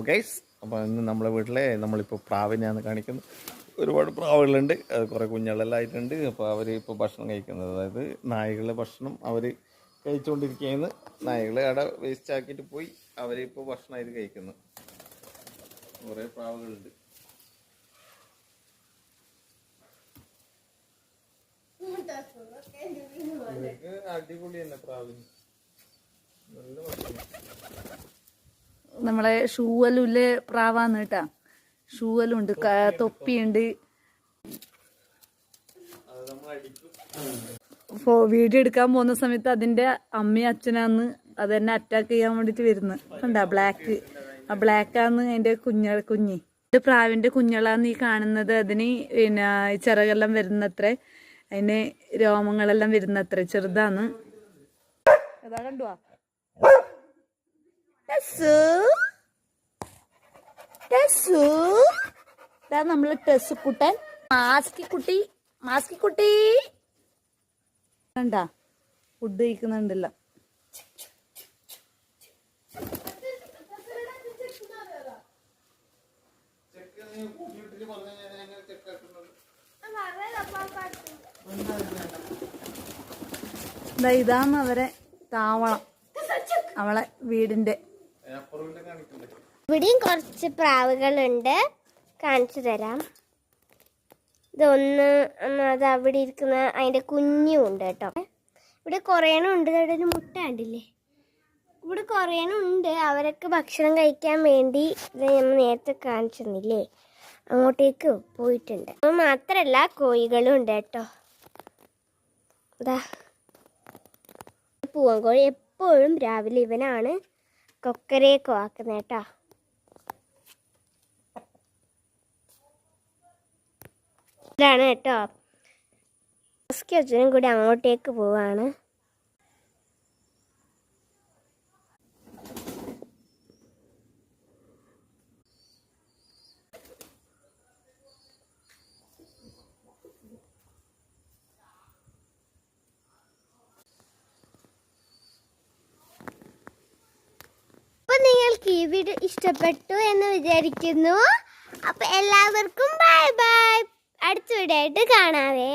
Guys, അപ്പോൾ ഇന്ന് നമ്മളെ വീട്ടിലെ നമ്മളിപ്പോൾ പ്രാവിനെയാണ് കാണിക്കുന്നത്. ഒരുപാട് പ്രാവുകളുണ്ട്, അത് കുറേ കുഞ്ഞുങ്ങളെല്ലാം ആയിട്ടുണ്ട്. അപ്പോൾ അവർ ഇപ്പോൾ ഭക്ഷണം കഴിക്കുന്നത്, അതായത് നായകളുടെ ഭക്ഷണം അവർ കഴിച്ചുകൊണ്ടിരിക്കുകയാണ്. നായകൾ അവിടെ വേസ്റ്റ് ആക്കിയിട്ട് പോയി, അവരിപ്പോൾ ഭക്ഷണമായിട്ട് കഴിക്കുന്നു. കുറേ പ്രാവുകളുണ്ട്. അടിപൊളി തന്നെ പ്രാവിന്, നല്ല ഭക്ഷണം. നമ്മളെ ഷൂവലുല്ലേ പ്രാവാന്ന് കേട്ടാ. ഷൂവലുണ്ട്, തൊപ്പിയുണ്ട്. വീഡിയോ എടുക്കാൻ പോകുന്ന സമയത്ത് അതിന്റെ അമ്മയും അച്ഛനാന്ന് അതെന്നെ അറ്റാക്ക് ചെയ്യാൻ വേണ്ടിട്ട് വരുന്നത് കണ്ടാ. ആ ബ്ലാക്കാന്ന് അതിന്റെ കുഞ്ഞ്. പ്രാവിന്റെ കുഞ്ഞുങ്ങളാന്ന് ഈ കാണുന്നത്. അതിന് പിന്നെ ചിറകെല്ലാം വരുന്നത്രേ, അതിന് രോമങ്ങളെല്ലാം വരുന്നത്രേ, ചെറുതാന്ന്. അതാ കണ്ടുവാ നമ്മള് ടെസ്സുക്കുട്ടൻ, മാസ്കിക്കുട്ടി കണ്ടാ, ഫുഡ് കഴിക്കുന്നുണ്ടല്ലോ. ഇതാണ് അവരെ താവളം, അവളെ വീടിന്റെ. ഇവിടെയും കുറച്ച് പ്രാവുകളുണ്ട്, കാണിച്ചു തരാം. ഇതൊന്ന് അത് അവിടെ ഇരിക്കുന്ന അതിൻ്റെ കുഞ്ഞും ഉണ്ട് കേട്ടോ. ഇവിടെ കുറേണം ഉണ്ട്, ഇവിടെ ഒരു മുട്ട കണ്ടില്ലേ. ഇവിടെ കുറേണം ഉണ്ട്. അവരൊക്കെ ഭക്ഷണം കഴിക്കാൻ വേണ്ടി ഇത് നമ്മൾ നേരത്തെ കാണിച്ചു തന്നില്ലേ, അങ്ങോട്ടേക്ക് പോയിട്ടുണ്ട്. അത് മാത്രമല്ല കോഴികളും ഉണ്ട് കേട്ടോ. ഇതാ പൂവൻകോഴി എപ്പോഴും രാവിലെ ഇവനാണ് കൊക്കരയൊക്കെ ആക്കുന്നത് കേട്ടോ. ഇതാണ് കേട്ടോ. അച്ഛനും കൂടി അങ്ങോട്ടേക്ക് പോവാണ്. അപ്പൊ നിങ്ങൾക്ക് ഈ വീഡിയോ ഇഷ്ടപ്പെട്ടു എന്ന് വിചാരിക്കുന്നു. അപ്പൊ എല്ലാവർക്കും ബൈ ബൈ. അടുത്ത വീഡിയോ ആയിട്ട് കാണാവേ.